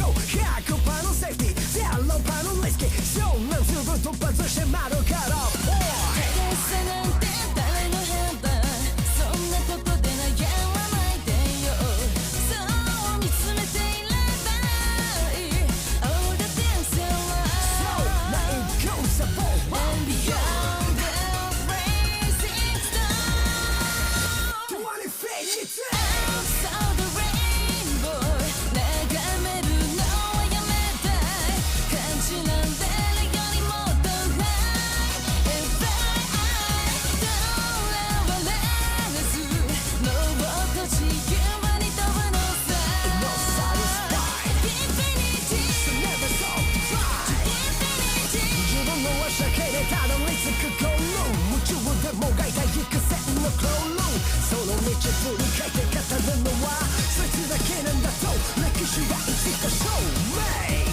こう100%のセーフティー0%のリスキー湘南すぐ突発して窓からボーイ手さなんて誰の判断そんなことで悩まないでよそう見つめていればいい All the things in So life now it goes above And beyond the racing star 20 feet it's Outside the rainbow 眺めるのはやめたい感じなんでるよりもっと High If I don't ever let us もっと自由に飛ぶのさ no satisfied Infinity So never so fly Infinity 自分の足だけでたどり着くゴール夢中でもがいた行く線のクロールその道振り返って語るのはそいつだけなんだと歴史がいつか証明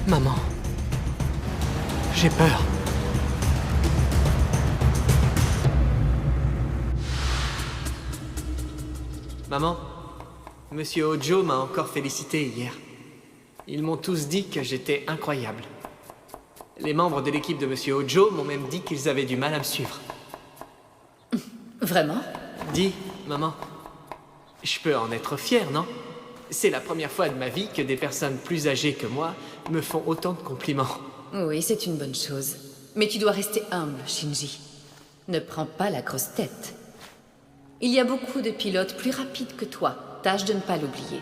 Maman, j'ai peur. Maman, Monsieur Ojo m'a encore félicité hier. Ils m'ont tous dit que j'étais incroyable. Les membres de l'équipe de Monsieur Ojo m'ont même dit qu'ils avaient du mal à me suivre. Vraiment? Dis, maman, je peux en être fier, non? C'est la première fois de ma vie que des personnes plus âgées que moi me font autant de compliments. Oui, c'est une bonne chose. Mais tu dois rester humble, Shinji. Ne prends pas la grosse tête. Il y a beaucoup de pilotes plus rapides que toi. Tâche de ne pas l'oublier.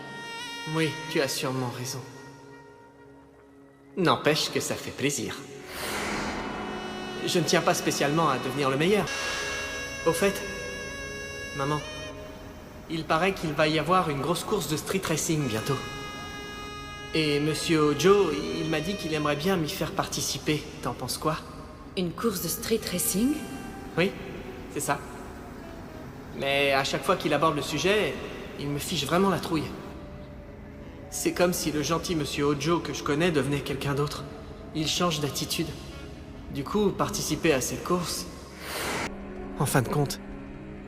Oui, tu as sûrement raison. N'empêche que ça fait plaisir. Je ne tiens pas spécialement à devenir le meilleur. Au fait, maman, il paraît qu'il va y avoir une grosse course de street racing bientôt. Et Monsieur Ojo, il m'a dit qu'il aimerait bien m'y faire participer. T'en penses quoi? Une course de street racing? Oui, c'est ça. Mais à chaque fois qu'il aborde le sujet, il me fiche vraiment la trouille. C'est comme si le gentil Monsieur Ojo que je connais devenait quelqu'un d'autre. Il change d'attitude. Du coup, participer à cette course... En fin de compte,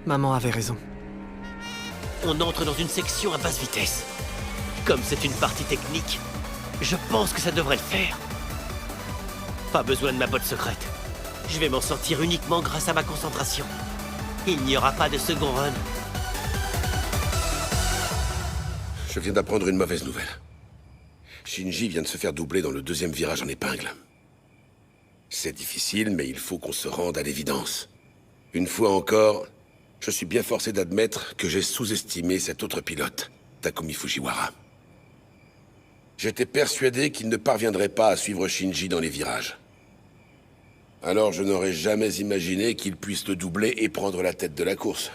maman avait raison. On entre dans une section à basse vitesse. Comme c'est une partie technique, je pense que ça devrait le faire. Pas besoin de ma botte secrète. Je vais m'en sortir uniquement grâce à ma concentration. Il n'y aura pas de second run. Je viens d'apprendre une mauvaise nouvelle. Shinji vient de se faire doubler dans le deuxième virage en épingle. C'est difficile, mais il faut qu'on se rende à l'évidence. Une fois encore, je suis bien forcé d'admettre que j'ai sous-estimé cet autre pilote, Takumi Fujiwara. J'étais persuadé qu'il ne parviendrait pas à suivre Shinji dans les virages. Alors je n'aurais jamais imaginé qu'il puisse le doubler et prendre la tête de la course.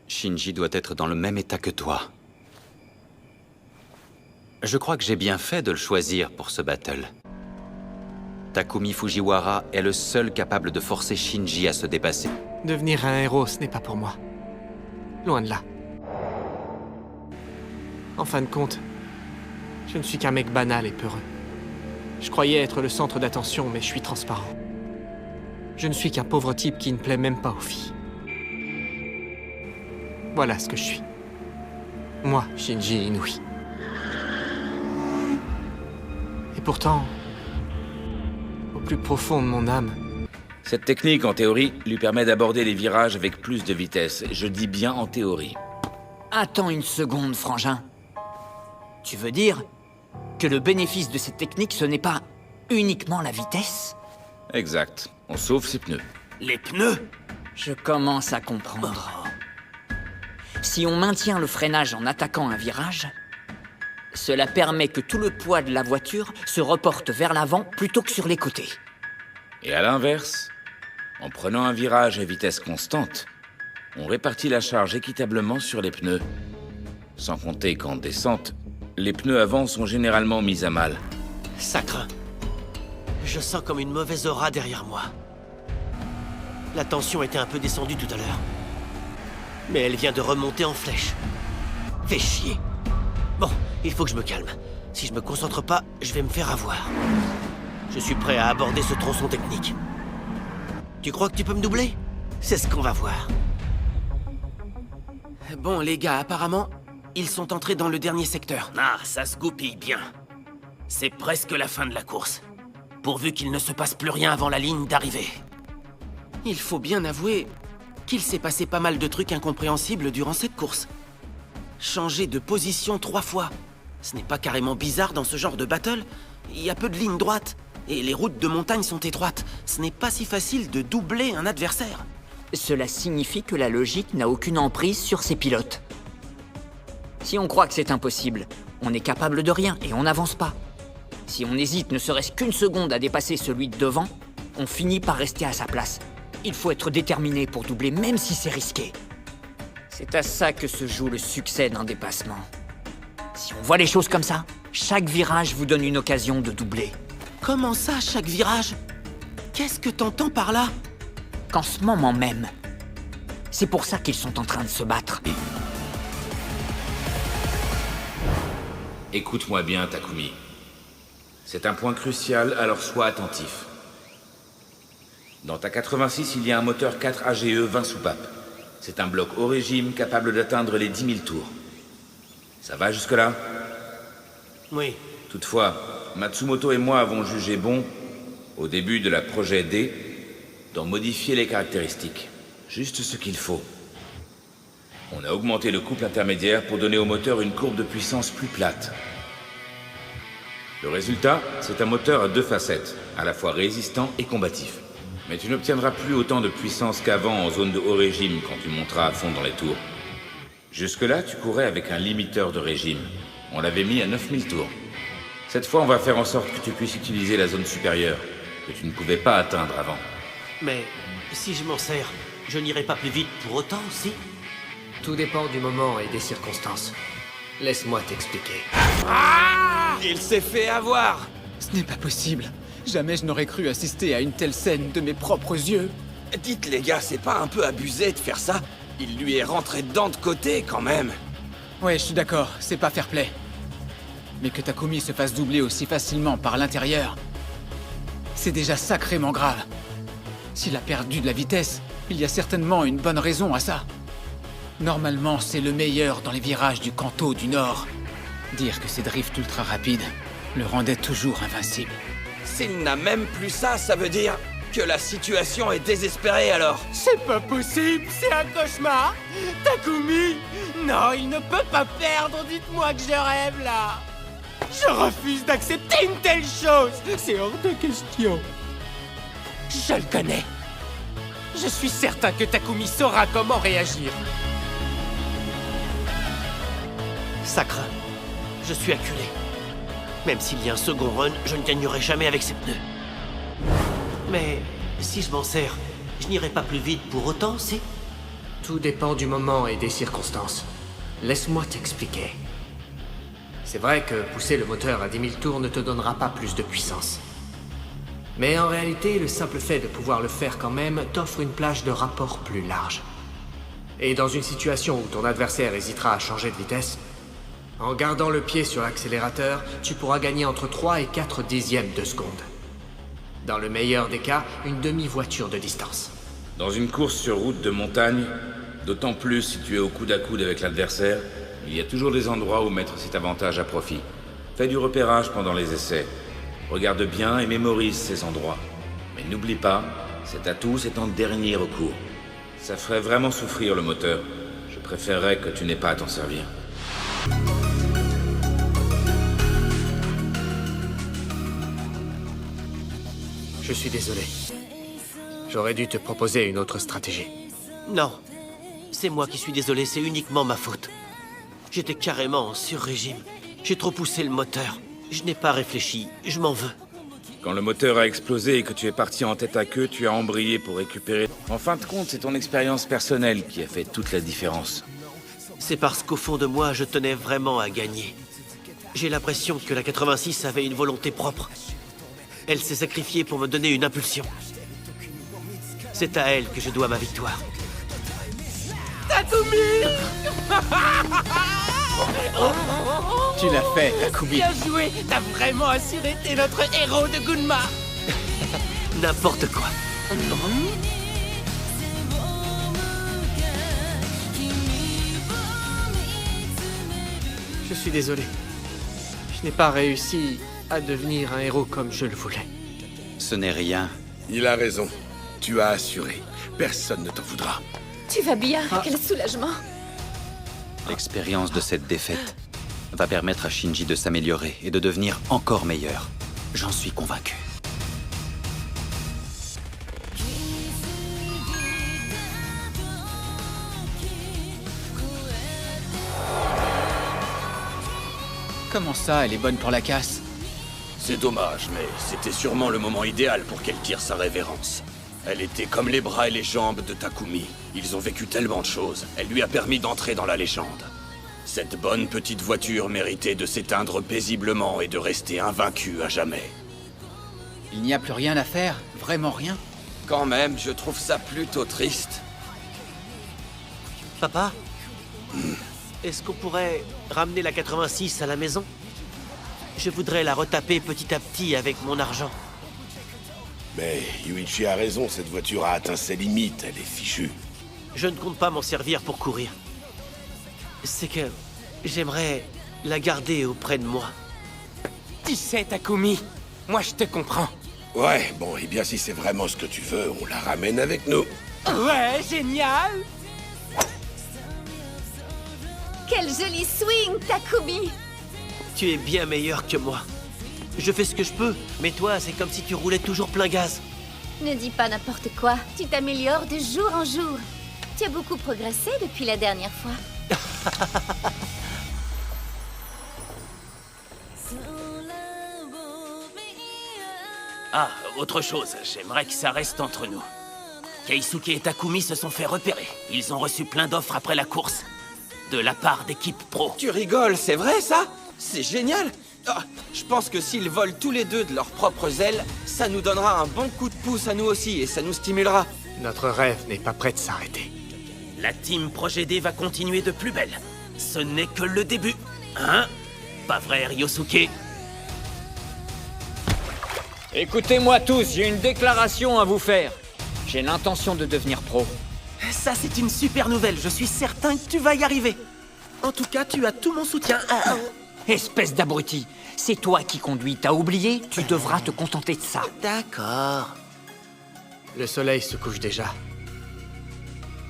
Shinji doit être dans le même état que toi. Je crois que j'ai bien fait de le choisir pour ce battle. Takumi Fujiwara est le seul capable de forcer Shinji à se dépasser. Devenir un héros, ce n'est pas pour moi. Loin de là. En fin de compte, je ne suis qu'un mec banal et peureux. Je croyais être le centre d'attention, mais je suis transparent. Je ne suis qu'un pauvre type qui ne plaît même pas aux filles. Voilà ce que je suis. Moi, Shinji Inui. Et pourtant, au plus profond de mon âme, Cette technique, en théorie, lui permet d'aborder les virages avec plus de vitesse. Je dis bien en théorie. Attends une seconde, frangin. Tu veux dire que le bénéfice de cette technique, ce n'est pas uniquement la vitesse? Exact. On sauve ses pneus. Les pneus? Je commence à comprendre. Si on maintient le freinage en attaquant un virage, cela permet que tout le poids de la voiture se reporte vers l'avant plutôt que sur les côtés. Et à l'inverse, en prenant un virage à vitesse constante, on répartit la charge équitablement sur les pneus. Sans compter qu'en descente, les pneus avant sont généralement mis à mal. Ça craint. Je sens comme une mauvaise aura derrière moi. La tension était un peu descendue tout à l'heure. Mais elle vient de remonter en flèche. Fais chier. Bon, il faut que je me calme. Si je me concentre pas, je vais me faire avoir. Je suis prêt à aborder ce tronçon technique. Tu crois que tu peux me doubler? C'est ce qu'on va voir. Bon, les gars, apparemment, ils sont entrés dans le dernier secteur. Ah, ça se goupille bien. C'est presque la fin de la course. Pourvu qu'il ne se passe plus rien avant la ligne d'arrivée. Il faut bien avouer qu'il s'est passé pas mal de trucs incompréhensibles durant cette course. Changer de position 3 fois. Ce n'est pas carrément bizarre dans ce genre de battle. Il y a peu de lignes droites. Et les routes de montagne sont étroites. Ce n'est pas si facile de doubler un adversaire. Cela signifie que la logique n'a aucune emprise sur ses pilotes. Si on croit que c'est impossible, on n'est capable de rien et on n'avance pas. Si on hésite ne serait-ce qu'une seconde à dépasser celui de devant, on finit par rester à sa place. Il faut être déterminé pour doubler même si c'est risqué. C'est à ça que se joue le succès d'un dépassement. Si on voit les choses comme ça, chaque virage vous donne une occasion de doubler. Comment ça, chaque virage? Qu'est-ce que t'entends par là? Qu'en ce moment même, c'est pour ça qu'ils sont en train de se battre. Écoute-moi bien, Takumi. C'est un point crucial, alors sois attentif. Dans ta 86, il y a un moteur 4 AGE 20 soupapes. C'est un bloc haut régime capable d'atteindre les 10 000 tours. Ça va jusque-là? Oui. Toutefois, Matsumoto et moi avons jugé bon, au début de la projet D, d'en modifier les caractéristiques. Juste ce qu'il faut. On a augmenté le couple intermédiaire pour donner au moteur une courbe de puissance plus plate. Le résultat, c'est un moteur à 2 facettes, à la fois résistant et combatif. Mais tu n'obtiendras plus autant de puissance qu'avant en zone de haut régime quand tu monteras à fond dans les tours. Jusque-là, tu courais avec un limiteur de régime. On l'avait mis à 9000 tours. Cette fois, on va faire en sorte que tu puisses utiliser la zone supérieure, que tu ne pouvais pas atteindre avant. Mais si je m'en sers, je n'irai pas plus vite pour autant, si? Tout dépend du moment et des circonstances. Laisse-moi t'expliquer. Il s'est fait avoir! Ce n'est pas possible. Jamais je n'aurais cru assister à une telle scène de mes propres yeux. Dites les gars, c'est pas un peu abusé de faire ça? Il lui est rentré dedans de côté quand même. Ouais, je suis d'accord, c'est pas fair-play. Mais que Takumi se fasse doubler aussi facilement par l'intérieur, c'est déjà sacrément grave. S'il a perdu de la vitesse, il y a certainement une bonne raison à ça. Normalement, c'est le meilleur dans les virages du Kanto du Nord. Dire que ses drifts ultra rapides le rendaient toujours invincible. S'il n'a même plus ça, ça veut dire que la situation est désespérée alors. C'est pas possible, c'est un cauchemar. Takumi, non, il ne peut pas perdre, dites-moi que je rêve là. Je refuse d'accepter une telle chose, c'est hors de question. Je le connais. Je suis certain que Takumi saura comment réagir. Ça craint. Je suis acculé. Même s'il y a un second run, je ne gagnerai jamais avec ces pneus. Mais si je m'en sers, je n'irai pas plus vite pour autant, si? Tout dépend du moment et des circonstances. Laisse-moi t'expliquer. C'est vrai que pousser le moteur à 10 000 tours ne te donnera pas plus de puissance. Mais en réalité, le simple fait de pouvoir le faire quand même t'offre une plage de rapport plus large. Et dans une situation où ton adversaire hésitera à changer de vitesse, en gardant le pied sur l'accélérateur, tu pourras gagner entre 3 et 4 dixièmes de seconde. Dans le meilleur des cas, une demi-voiture de distance. Dans une course sur route de montagne, d'autant plus si tu es au coude à coude avec l'adversaire, il y a toujours des endroits où mettre cet avantage à profit. Fais du repérage pendant les essais. Regarde bien et mémorise ces endroits. Mais n'oublie pas, cet atout, c'est en dernier recours. Ça ferait vraiment souffrir le moteur. Je préférerais que tu n'aies pas à t'en servir. Je suis désolé. J'aurais dû te proposer une autre stratégie. Non. C'est moi qui suis désolé, c'est uniquement ma faute. J'étais carrément en sur-régime. J'ai trop poussé le moteur. Je n'ai pas réfléchi, je m'en veux. Quand le moteur a explosé et que tu es parti en tête à queue, tu as embrayé pour récupérer. En fin de compte, c'est ton expérience personnelle qui a fait toute la différence. C'est parce qu'au fond de moi, je tenais vraiment à gagner. J'ai l'impression que la 86 avait une volonté propre. Elle s'est sacrifiée pour me donner une impulsion. C'est à elle que je dois ma victoire. Takumi Tu l'as fait, Takumi. Bien joué. T'as vraiment assuré. T'es notre héros de Gunma. N'importe quoi. Je suis désolé. Je n'ai pas réussi à devenir un héros comme je le voulais. Ce n'est rien. Il a raison. Tu as assuré. Personne ne t'en voudra. Tu vas bien? Quel soulagement! L'expérience de cette défaite va permettre à Shinji de s'améliorer et de devenir encore meilleur. J'en suis convaincu. Comment ça, elle est bonne pour la casse? C'est dommage, mais c'était sûrement le moment idéal pour qu'elle tire sa révérence. Elle était comme les bras et les jambes de Takumi. Ils ont vécu tellement de choses. Elle lui a permis d'entrer dans la légende. Cette bonne petite voiture méritait de s'éteindre paisiblement et de rester invaincue à jamais. Il n'y a plus rien à faire? Vraiment rien? Quand même, je trouve ça plutôt triste. Papa, est-ce qu'on pourrait ramener la 86 à la maison? Je voudrais la retaper petit à petit avec mon argent. Mais Yuichi a raison, cette voiture a atteint ses limites, elle est fichue. Je ne compte pas m'en servir pour courir. C'est que j'aimerais la garder auprès de moi. Tu sais, Takumi, moi je te comprends. Ouais, bon, et bien si c'est vraiment ce que tu veux, on la ramène avec nous. Ouais, génial. Quel joli swing, Takumi! Tu es bien meilleur que moi. Je fais ce que je peux, mais toi, c'est comme si tu roulais toujours plein gaz. Ne dis pas n'importe quoi. Tu t'améliores de jour en jour. Tu as beaucoup progressé depuis la dernière fois. Ah, autre chose, j'aimerais que ça reste entre nous. Keisuke et Takumi se sont fait repérer. Ils ont reçu plein d'offres après la course. De la part d'équipes pro. Tu rigoles, c'est vrai ça? C'est génial! Ah, je pense que s'ils volent tous les deux de leurs propres ailes, ça nous donnera un bon coup de pouce à nous aussi et ça nous stimulera. Notre rêve n'est pas prêt de s'arrêter. La team Projet D va continuer de plus belle. Ce n'est que le début. Hein? Pas vrai, Ryosuke? Écoutez-moi tous, j'ai une déclaration à vous faire. J'ai l'intention de devenir pro. Ça, c'est une super nouvelle. Je suis certain que tu vas y arriver. En tout cas, tu as tout mon soutien. Espèce d'abruti, c'est toi qui conduis, t'as oublié? Tu devras te contenter de ça. D'accord. Le soleil se couche déjà.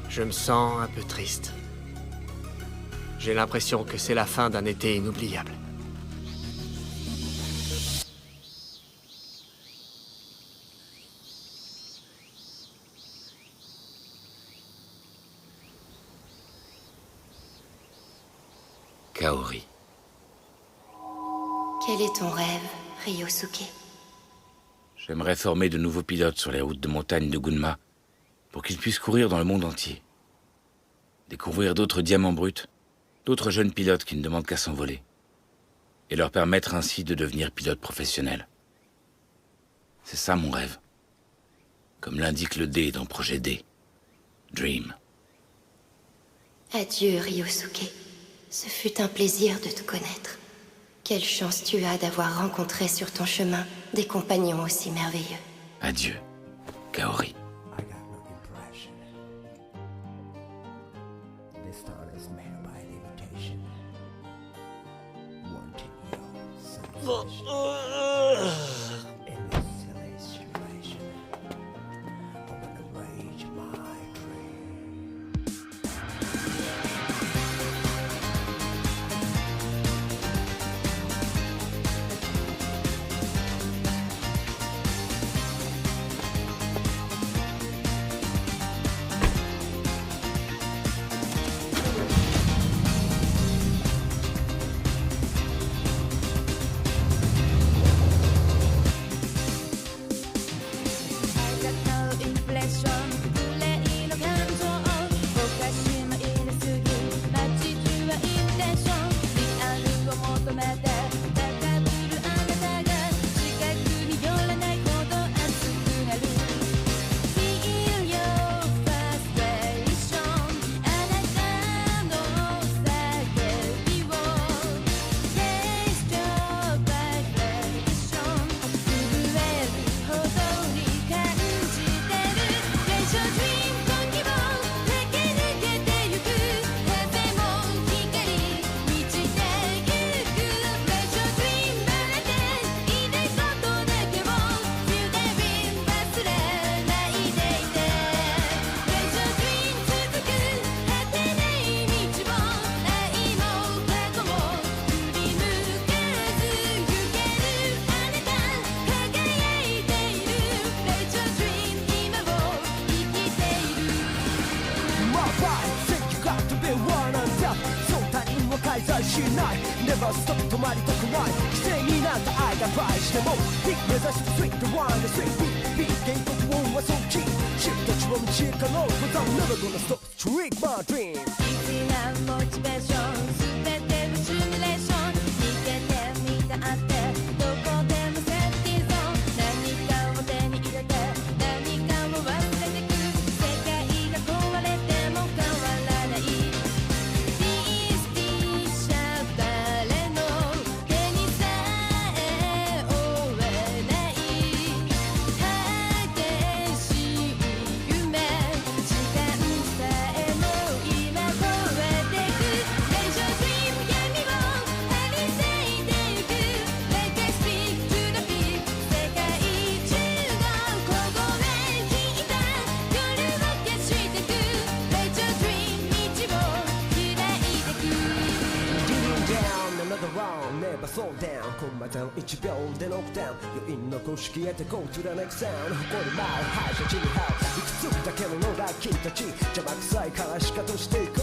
Je me sens un peu triste. J'ai l'impression que c'est la fin d'un été inoubliable. Kaori. Quel est ton rêve, Ryosuke? J'aimerais former de nouveaux pilotes sur les routes de montagne de Gunma pour qu'ils puissent courir dans le monde entier. Découvrir d'autres diamants bruts, d'autres jeunes pilotes qui ne demandent qu'à s'envoler. Et leur permettre ainsi de devenir pilotes professionnels. C'est ça mon rêve. Comme l'indique le D dans Projet D. Dream. Adieu, Ryosuke. Ce fut un plaisir de te connaître. Quelle chance tu as d'avoir rencontré sur ton chemin des compagnons aussi merveilleux. Adieu, Kaori. しない Never stop 止まりたくない規制になった愛が倍してもビッグ目指してスイートワンでスイートビッグ原告音はそうキーシフトちは道へかの Cause I'm never gonna stop Trick my dream 必要なモチベーション全てのシミュレーション逃げてみたってどこでもセーフティーゾーン何かを手に入れて何かを忘れてく世界が壊れても変わらないピースティーシャ誰の手にさえ負えない激しい夢時間さえも今超えてくレジャードリーム闇を張り裂いてゆく Like I speak to the beat 世界中のここで聞いた夜を消してくレジャードリーム道を開いてく Getting down another round Never slow down コンマダウン1秒でノックダウン余韻の公式へて Go to the next sound 誇り舞う敗者地に這ういくつだけの野良君たち邪魔くさいからしかとしていく